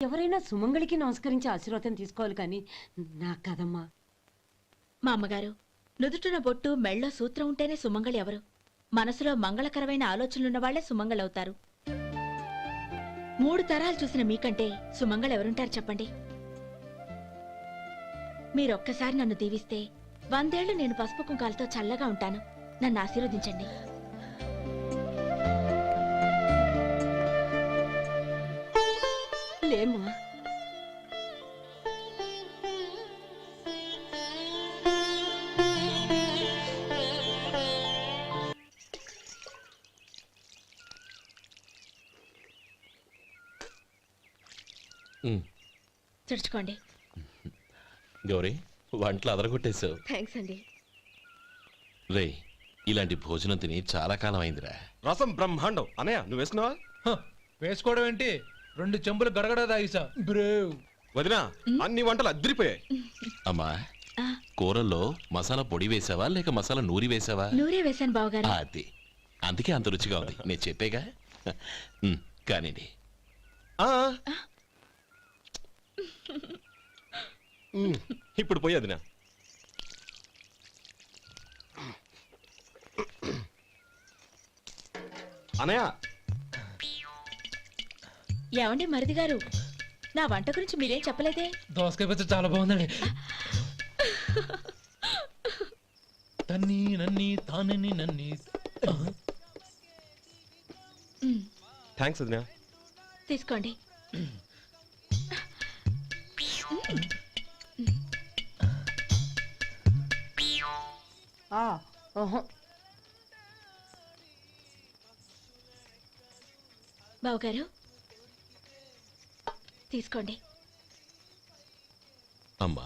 ఎవరైనా సుమంగళికి నమస్కరించి ఆశీర్వాదం తీసుకోవాలి కానీ నాకు కదమ్మా. మా అమ్మగారు, నుదుటిన బొట్టు మెళ్ళో సూత్రం ఉంటేనే సుమంగళి ఎవరు? మనసులో మంగళకరమైన ఆలోచనలున్న వాళ్లే సుమంగళవుతారు. 3 తరాలు చూసిన మీకంటే సుమంగళ ఎవరుంటారు చెప్పండి? మీరొక్కసారి నన్ను దీవిస్తే 100 ఏళ్లు నేను పసుపు కుంకాలతో చల్లగా ఉంటాను. నన్ను ఆశీర్వదించండి. లేమ్మా, తుడుచుకోండి. గౌరీ, వంటలు అదరగొట్టేశావు. థ్యాంక్స్ అండి. రే, ఇలాంటి భోజనం తిని చాలా కాలం అయిందిరా. రసం బ్రహ్మాండం. అనయ్య నువ్వు వేసుకున్నావా? వేసుకోవడం ఏంటి, 2 చెంబులు గడగడ తాగిసా. బ్రేవ్ వదినా, అన్ని వంటలు అద్దరిపోయాయి. అమ్మా, కూరల్లో మసాలా పొడి వేసావా లేక మసాలా నూరి వేసావా? నూరే వేశాను బావగారు. అది అందుకే అంత రుచిగా ఉంది. నేను చెప్పేగా. కానివ్వండి. ఇప్పుడు పోయి వదినా. అనయ్య, ఏమండి మరిది గారు, నా వంట గురించి మీరేం చెప్పలేదే? దోసకాయ పచ్చడి చాలా బాగుందండి. తన్ని నన్ని తానని నన్ని. థ్యాంక్స్ వదినా. తీసుకోండి. బావగారు తీసుకోండి. అమ్మా,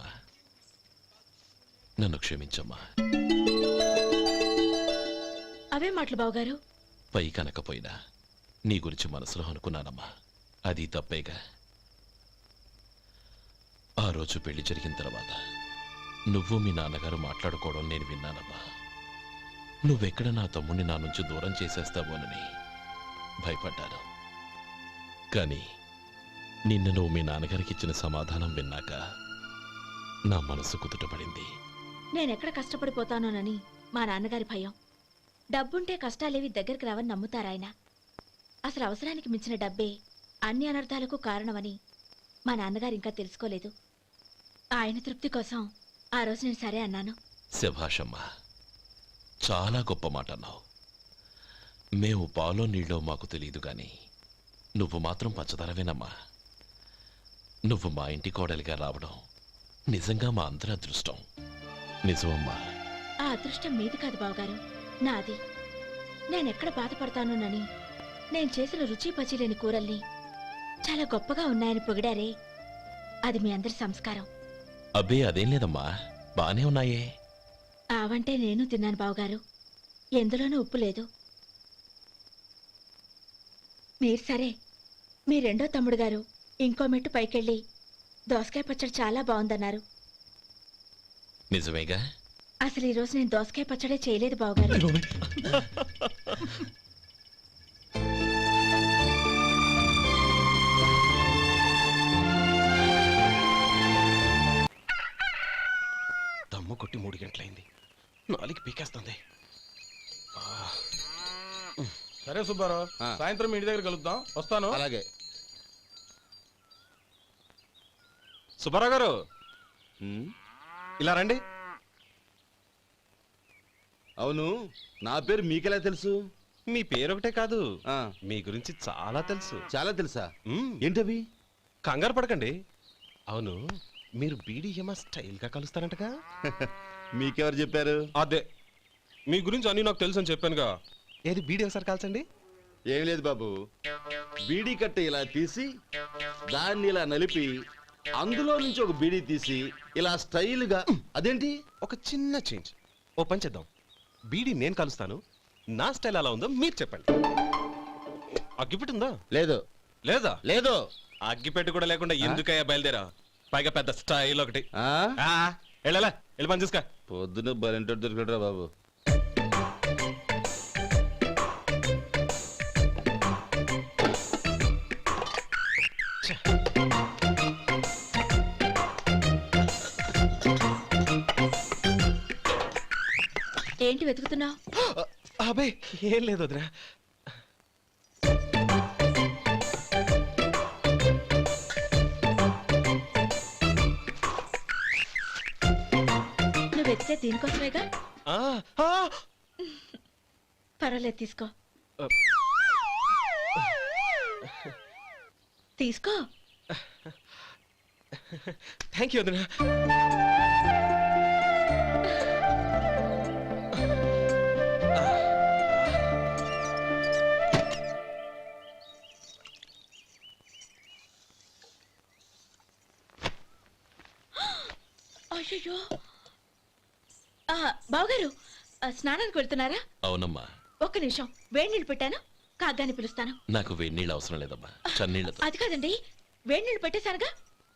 నన్ను క్షమించమ్మా. అవే మాటలు బావగారు. పై కనకపోయినా నీ గురించి మనసులో అనుకున్నానమ్మా. అది తప్పేగా. ఆ రోజు పెళ్లి జరిగిన తర్వాత నువ్వు మీ నాన్నగారు మాట్లాడుకోవడం నేను విన్నానమ్మా. నువ్వెక్కడ నా తమ్ముడిని నా నుంచి దూరం చేసేస్తావోనని భయపడ్డాను. కానీ నిన్న నువ్వు మీ నాన్నగారికి ఇచ్చిన సమాధానం విన్నాక నా మనసు కుదుటపడింది. నేనెక్కడ కష్టపడిపోతానోనని మా నాన్నగారి భయం. డబ్బుంటే కష్టాలేవి దగ్గరికి రావని నమ్ముతారాయన. అసలు అవసరానికి మించిన డబ్బే అన్ని అనర్థాలకు కారణమని మా నాన్నగారు ఇంకా తెలుసుకోలేదు. ఆయన తృప్తి కోసం ఆ రోజు నేను సరే అన్నాను. శభాషమ్మా, చాలా గొప్ప మాట అన్నావు. మేము పాలో నీళ్ళో మాకు తెలియదు గాని నువ్వు మాత్రం పచ్చదనవేనమ్మా. నువ్వు మా ఇంటి కోడలిగా రావడం నిజంగా మా అందరి అదృష్టం. నిజమమ్మా. ఆ అదృష్టం మీది కాదు బావగారు, నాది. నేనెక్కడ బాధపడతానోనని నేను చేసిన రుచి పచిలేని కూరల్ని చాలా గొప్పగా ఉన్నాయని పొగిడారే, అది మీ అందరి సంస్కారం. అబ్బే అదేం లేదమ్మా, బానే ఉన్నాయే. ఆవంటే నేను తిన్నాను బావగారు, ఎందులోనూ ఉప్పు లేదు. మీరు సరే, మీ రెండో తమ్ముడు గారు ఇంకో మెట్టు పైకెళ్ళి దోసకాయ పచ్చడి చాలా బాగుందన్నారు. నిజమేగా? అసలు ఈరోజు నేను దోసకాయ పచ్చడే చేయలేదు బావగారు. దమ్ము కొట్టి 3 గంటలైంది. 4కి పీకేస్తుంది. సరే సుబ్బారావు, సాయంత్రం మీ ఇంటి దగ్గర కలుద్దాం. వస్తాను. అలాగే. సుబ్బారావు గారు, ఇలా రండి. అవును, నా పేరు మీకెలా తెలుసు? మీ పేరు ఒకటే కాదు, మీ గురించి చాలా తెలుసు. చాలా తెలుసా? ఏంటవి? కంగారు పడకండి. అవును, మీరు బీడీఎం స్టైల్ గా కలుస్తారంటగా? మీకెవరు చెప్పారు? అదే, మీ గురించి అన్ని నాకు తెలుసు అని చెప్పానుగా. ఏది బీడీ ఒకసారి కాల్చండి. ఏం లేదు బాబు, బీడీ కట్ట ఇలా తీసి దాన్ని ఇలా నలిపి అందులో నుంచి ఒక బీడీ తీసి ఇలా స్టైల్గా. అదేంటి? ఒక చిన్న చేంజ్. ఓ పని చేద్దాం, బీడీ నేను కలుస్తాను, నా స్టైల్ అలా ఉందో మీరు చెప్పండి. అగ్గిపెట్టి ఉందా? లేదు. లేదా? లేదు. అగ్గిపెట్టి కూడా లేకుండా ఎందుకయ్యా బయలుదేరా? పైగా పెద్ద స్టైల్ ఒకటి. వెళ్ళాలా, వెళ్ళి పని చూసుకో. పొద్దున బలింటోడు దొరికడరా బాబు. ఛ! ఏంటి వెతుకుతున్నావు? అబే ఏం లేదు వదినా. నువ్వు వెతికే దీనికోసమేగా. ఆ, ఆ, పర్వాలేదు, తీసుకో. ఆ. తీసుకో. థ్యాంక్ యూ వదినా. అయ్యో, బావగారు స్నానానికి వెళ్తున్నారా? అవునమ్మా. ఒక్క నిమిషం, వేడి నీళ్ళు పెట్టాను, కాగ్గాని పిలుస్తాను. నాకు వేడి నీళ్ళు అవసరం లేదమ్మా, చన్నీళ్ళతో. అది కాదండి, వేడి నీళ్ళు పెట్టేశానుగా,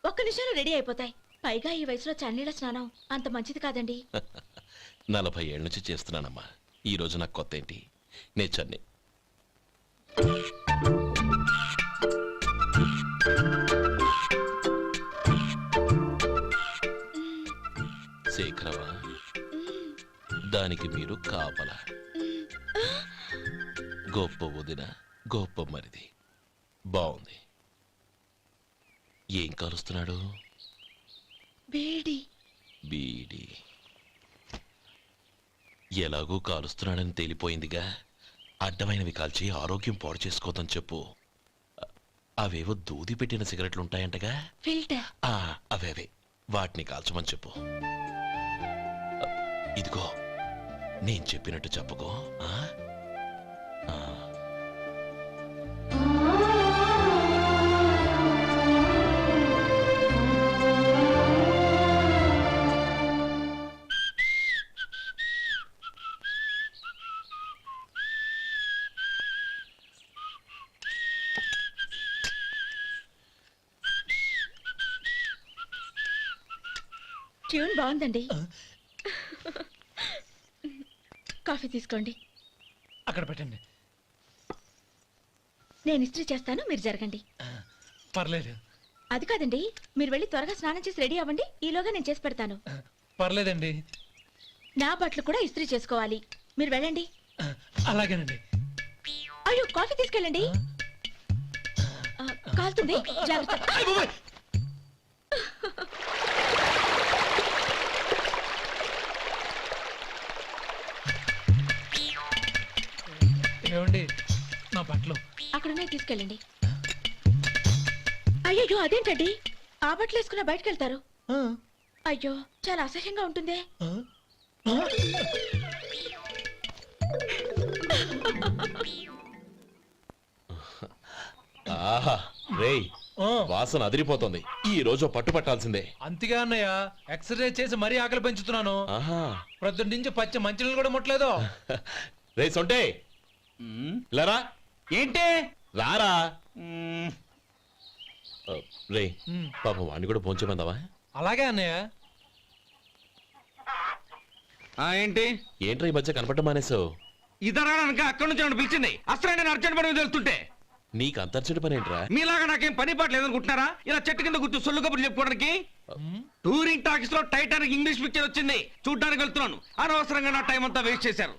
ఒక్క నిమిషంలో రెడీ అయిపోతాయి. పైగా ఈ వయసులో చన్నీళ్ళ స్నానం అంత మంచిది కాదండి. 40 ఏళ్ళ నుంచి చేస్తున్నానమ్మా. ఈ రోజు నాకు కొత్త ఏంటి? నే చన్ని. శేఖరవా, దానికి మీరు కాపల. గొప్ప వదిన, గొప్ప మరిది. బాగుంది. ఏం కలుస్తున్నాడు? వేడి. బీడి. ఎలాగూ కాలుస్తున్నాడని తేలిపోయిందిగా. అడ్డమైనవి కాల్చి ఆరోగ్యం పాడు చేసుకోదని చెప్పు. అవేవో దూది పెట్టిన సిగరెట్లుంటాయంటగా. ఫిల్టర్. అవే వాటిని కాల్చమని చెప్పు. ఇదిగో, నేను చెప్పినట్టు చెప్పుకో. ట్యూన్ బాగుందండి. కాఫీ తీసుకోండి. అక్కడ పెట్టండి. నేను ఇస్త్రీ చేస్తాను, మీరు జరగండి. పర్లేదు. అది కాదండి, మీరు వెళ్ళి త్వరగా స్నానం చేసి రెడీ అవ్వండి, ఈలోగా నేను చేసి పెడతాను. పర్లేదండి. నా బట్టలు కూడా ఇస్త్రీ చేసుకోవాలి, మీరు వెళ్ళండి. అలాగేనండి. అయ్యో, కాఫీ తీసుకెళ్ళండి. కాలుతుంది, జాగ్రత్త. ఏమండి, నా బట్టలు అక్కడున్నాయి, తీసుకెళ్ళండి. అయ్యో, అదేంటండి, ఆ బట్టలు వేసుకున్న బయటకు వెళ్తారు? అయ్యో, చాలా అసహ్యంగా ఉంటుందే. ఆహా, రేయ్, వాసన అదిరిపోతుంది. ఈ రోజు పట్టుపట్టాల్సిందే. అంతగా అన్నయ్య, ఎక్సర్సైజ్ చేసి మరీ ఆకలి పెంచుతున్నాను. ఆహా, ప్రొద్దున నుంచి పచ్చి మంచినీళ్ళు కూడా ముట్టలేదు. రే సొంటే, లరా, ఏంటి? రారా. రే, ఉమ్. పాపం వాడిని కూడా పోంచమందావా? అలాగే అన్నయ్య. ఏంటి? ఏంట్రా ఈ మధ్య కనపడడం మానేసావు? ఇదరా అక్కడి నుంచి నన్ను పిలిచింది. అసలు నేను అర్జెంట్ పని తెలుస్తుంటే నీకు అంతర్చడి పని ఏంట్రా? మీలాగా నాకేం పని పాట లేదనుకుంటున్నారా? ఇలా చెట్టు కింద కూర్చో సొల్లు కబుర్లు చెప్పుకోవడానికి. టూరింగ్ టాకీస్ లో టైటానిక్ ఇంగ్లీష్ పిక్చర్ వచ్చింది, చూడ్డానికి వెళ్తున్నాను. అనవసరంగా నా టైం అంతా వేస్ట్ చేశారు.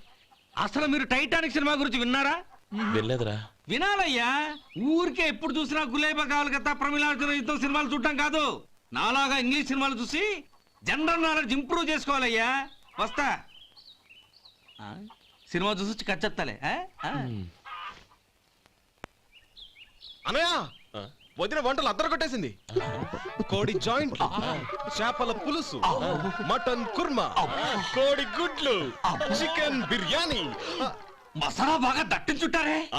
అసలు మీరు టైటానిక్ సినిమా గురించి విన్నారా? వెళ్ళలేదురా. వినాలయ్యా. ఊరికే ఎప్పుడు చూసినా గులేబా కావాలి కదా, ప్రమిళార్జున యుద్ధం సినిమాలు చూడటం కాదు. నాలాగా ఇంగ్లీష్ సినిమాలు చూసి జనరల్ నాలెడ్జ్ ఇంప్రూవ్ చేసుకోవాలయ్యా. వస్తా. సినిమా చూసి వచ్చి కచ్చెత్తాలే. అనయ్య, ఆ? వదిన వంటలు అద్దరు కొట్టేసింది. కోడి జాయింట్, చేపల పులుసు, మటన్ కుర్మా, కోడి గుడ్లు, చికెన్ బిర్యానీ. మసాలా బాగా దట్టించుంటారే.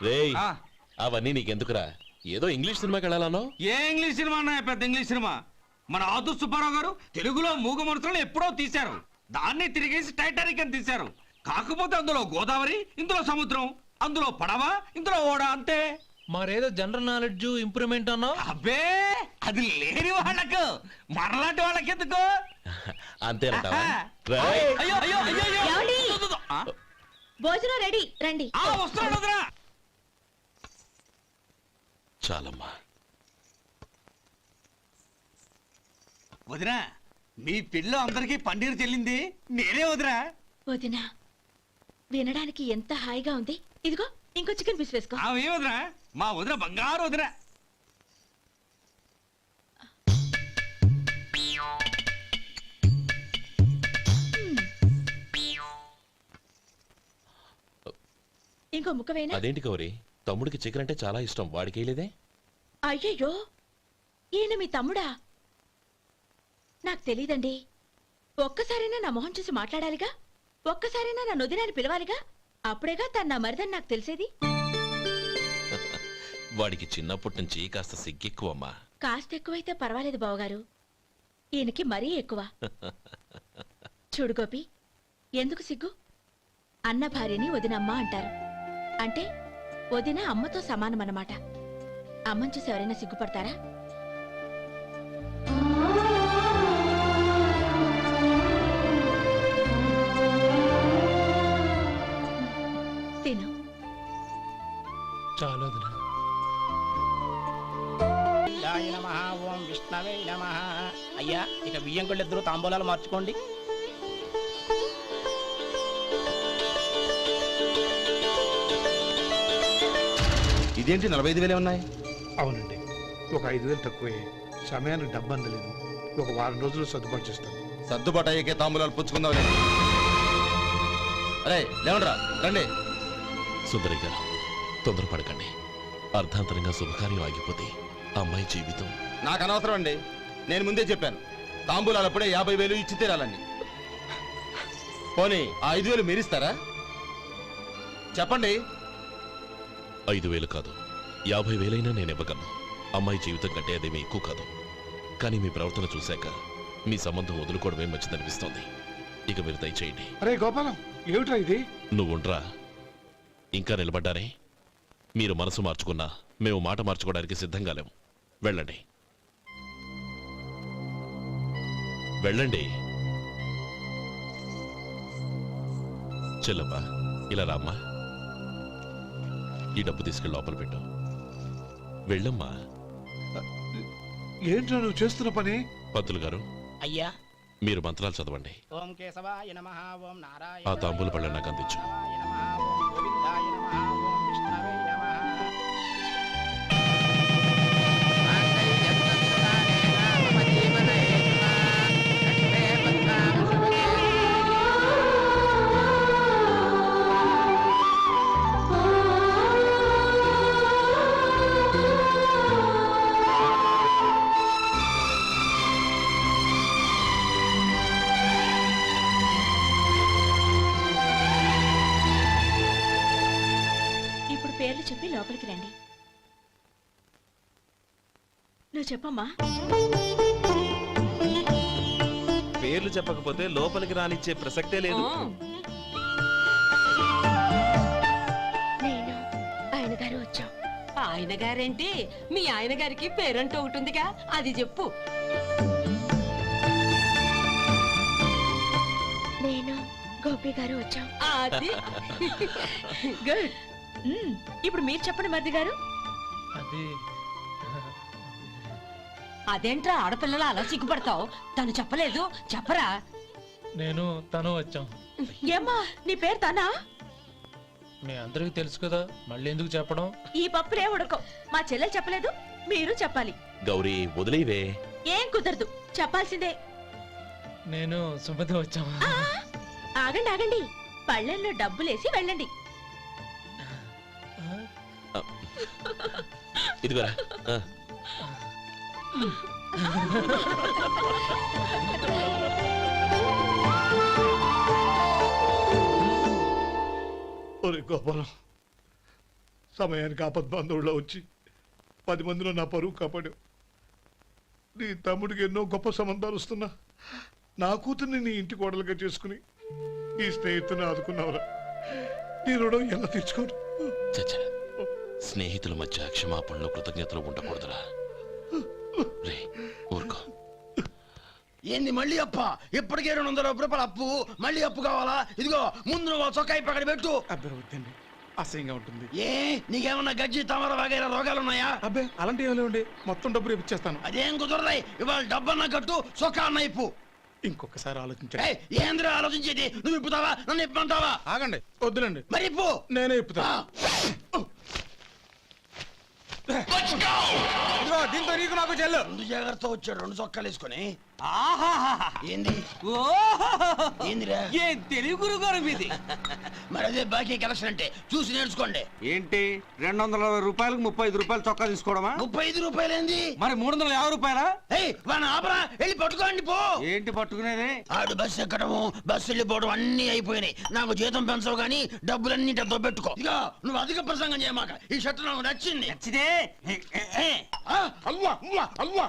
రేయ్, ఆ. అవన్నీ నీకెందుకురా? ఏదో ఇంగ్లీష్ సినిమాకి వెళ్ళాలనో. ఏ ఇంగ్లీష్ సినిమా అన్నాయా? పెద్ద ఇంగ్లీష్ సినిమా. మన ఆదు సుబ్బారావు గారు తెలుగులో మూగమరుతులను ఎప్పుడో తీశారు. దాన్ని తిరిగేసి టైటానిక్ అని తీశారు. కాకపోతే అందులో గోదావరి, ఇందులో సముద్రం, అందులో పడవ, ఇందులో ఓడ, అంతే. మరేదో జనరల్ నాలెడ్జ్ ఇంప్రూవ్మెంట్ అన్నావు. అబ్బే, అది లేని వాళ్ళకు, మనలాంటి వాళ్ళకి ఎందుకు? అంతేనంటావా? ఆహా. రేయ్, అయ్యో అయ్యో అయ్యో అయ్యో. ఏమండి? ఆ? భోజనం రెడీ, రండి. వస్తున్నాడు వదరా. చాలమ్మా. వదినా, మీ పిల్ల అందరికి పన్నీరు చెల్లింది నేనే వదినా. వదినా, వినడానికి ఎంత హాయిగా ఉంది. ఇదిగో ఇంకో చికెన్ పీస్ వేసుకో. ఆమె వదినా, మా వదిన బంగారు వదిన. ఇంకో ముక్క వేయనా? అదేంటి గౌరీ, తమ్ముడికి చికెన్ అంటే చాలా ఇష్టం, వాడికి వేయలేదే? అయ్యయ్యో, ఈయన మీ తమ్ముడా? నాకు తెలీదండి. ఒక్కసారైనా నా మొహం చూసి మాట్లాడాలిగా, ఒక్కసారైనా నా నొదినాన్ని పిలవాలిగా, అప్పుడేగా తను నా మరిదని నాకు తెలిసేది. వాడికి చిన్నప్పటి నుంచి కాస్త సిగ్గెక్కువమ్మా. కాస్త ఎక్కువైతే పర్వాలేదు బావగారు, ఈయనకి మరీ ఎక్కువ. చూడు గోపి, ఎందుకు సిగ్గు? అన్న భార్యని వదినమ్మ అంటారు. అంటే వదిన అమ్మతో సమానమన్నమాట. అమ్మని చూసి ఎవరైనా సిగ్గుపడతారా? తిను. చాలా వదినా. నమః ఓం విష్ణవే నమః. అయ్యా, ఇక బియ్యం కొళ్ళు ఇద్దరు తాంబూలాలు మార్చుకోండి. ఇదేంటి 45,000 ఉన్నాయి? అవునండి, ఒక 5,000 తక్కువే. సమయానికి డబ్బు అందలేదు. ఒక వారం రోజులు సర్దుబాటు చేస్తాను. సర్దుబాటు అయ్యే తాంబూలాలు పుచ్చుకుందాం. అరే లేవండ్రా, రండి. సుందరి గారు, తొందరపడకండి. అర్ధాంతరంగా శుభకార్యం ఆగిపోతే అమ్మాయి జీవితం. నాకు అనవసరం అండి, నేను ముందే చెప్పాను. తాంబూలాలు అప్పుడే 50,000 ఇచ్చి తీరాలండి. పోనీ ఆ 5,000 మీరిస్తారా? చెప్పండి. 5,000 కాదు, 50,000 నేను ఇవ్వగలను. అమ్మాయి జీవితం కంటే అదేమీ ఎక్కువ కాదు. కానీ మీ ప్రవర్తన చూశాక మీ సంబంధం వదులుకోవడమే మంచిదనిపిస్తోంది. ఇక మీరు దయచేయండి. అరే గోపాలం, ఏమిట్రా ఇది? నువ్వుండ్రా, ఇంకా నిలబడ్డారే. మీరు మనసు మార్చుకున్నా మేము మాట మార్చుకోవడానికి సిద్ధంగా లేము. వెళ్ళండి, వెళ్ళండి. చెల్లమ్మా, ఇలా రామ్మా. ఈ డబ్బు తీసుకెళ్ళి లోపల పెట్టు. వెళ్ళమ్మా. ఏంట్రా నువ్వు చేస్తున్న పని? పంతులు గారు, అయ్యా, మీరు మంత్రాలు చదవండి. ఓం కేశవాయ నమః ఓం నారాయణ. ఆ తాంబూల పళ్ళ నాకు అందించు. ఓం గోవిందాయ నమః ఓం విష్ణవే నమః. ఇప్పుడు పేర్లు చెప్పి లోపలికి రండి. నువ్వు చెప్పమ్మా. పేర్లు చెప్పకపోతే లోపలికి రానిచ్చే ప్రసక్తే లేదు. నేను ఆయన గారు వచ్చాం. ఆయన గారేంటి, మీ ఆయన గారికి పేరంటూ ఒకటి ఉందిగా, అది చెప్పు. నేను గోపి గారు వచ్చాం. అది గుడ్. ఇప్పుడు మీరు చెప్పండి మరిది గారు. అది అదేంట్రా ఆడపిల్లలు అలా సిగ్గుపడతావు? తను చెప్పలేదు, చెప్పరా. నేను తను వచ్చాం. ఏమ్మా, నీ పేరు తనా? మీ అందరికీ తెలుసు కదా, మళ్ళీ ఎందుకు చెప్పడం? ఈ పప్పులే ఉడకం. మా చెల్లెలు చెప్పలేదు, మీరు చెప్పాలి. గౌరీ, వదిలేవే. ఏం కుదరదు, చెప్పాల్సిందే. నేను సుమతి వచ్చాం. ఆ, ఆగండి ఆగండి, పళ్ళెంలో డబ్బులేసి వెళ్ళండి. ఇదిగోరా. ఒరే గోపాలం, సమయానికి ఆపద్బంధువుల్లో వచ్చి 10 మందిలో నా పరువు కాపాడావు. నీ తమ్ముడికి ఎన్నో గొప్ప సంబంధాలు వస్తున్నా నా కూతుర్ని నీ ఇంటి కోడలుగా చేసుకుని ఈ స్నేహితుని ఆదుకున్నావురా. నీ రుణం ఎలా తీర్చుకోరు? చచ్చా, స్నేహితుల మధ్య క్షమాపణలు కృతజ్ఞతలు ఉండకూడదురా. రే, ఊరుకో. ఏంది మళ్ళీ అప్ప? ఇప్పటికే 200 రూపాయలు అప్పు, మళ్ళీ అప్పు కావాలా? ఇదిగో ముందు నువ్వు చొక్కాయి పక్కన పెట్టు. అబ్బే వద్దండి, అసహ్యంగా ఉంటుంది. ఏ నీకేమన్నా గజ్జి తమర వగైరా రోగాలున్నాయా? అబ్బే అలాంటి ఏమీ లేవండి, మొత్తం డబ్బు రేపు ఇచ్చేస్తాను. అదేం కుదరదాయి. ఇవాళ డబ్బన్నా కట్టు, చొక్కా అన్న ఇప్పు. ఇంకొకసారి ఆలోచించండి. ఏయ్, ఏందిరా ఆలోచించేది? నువ్వు ఇప్పుతావా నన్ను ఇప్పమంటావా? ఆగండి, వద్దులండి, మరి ఇప్పు. నేనే ఇప్పుతా. ఇదిగో, దీంతో నీకు నాకు చెల్లు. ముందు జాగ్రత్త వచ్చాడు, 2 చొక్కాలు వేసుకొని. ఆహాహాహా. ఏంది ఓహోహోహో. ఏందిరా? ఏ తెలుగు గురుగారు మీది? మరి అదే బాకీ కలెక్షన్ అంటే చూసి నేర్చుకోండి. ఏంటి 220 రూపాయలకు 35 రూపాయలు చొక్కా తీసుకోవడమా? 35 రూపాయలు ఏంది? మరి 350 రూపాయలా? ఏయ్, వాడిని ఆపరా, వెళ్ళి పట్టుకోండి పో. ఏంటి పట్టుకునేది? ఆడు బస్సు ఎక్కడము, బస్సు వెళ్ళిపోవడం అన్ని అయిపోయినాయి. నాకు జీతం పెంచవు గానీ డబ్బులన్నీ దొబ్బెట్టుకో. ఇక నువ్వు అధిక ప్రసంగం చేయమాక. ఈ షర్ట్ నాకు నచ్చింది. నచ్చితే ఆ, అవ్వా అవ్వా అవ్వా.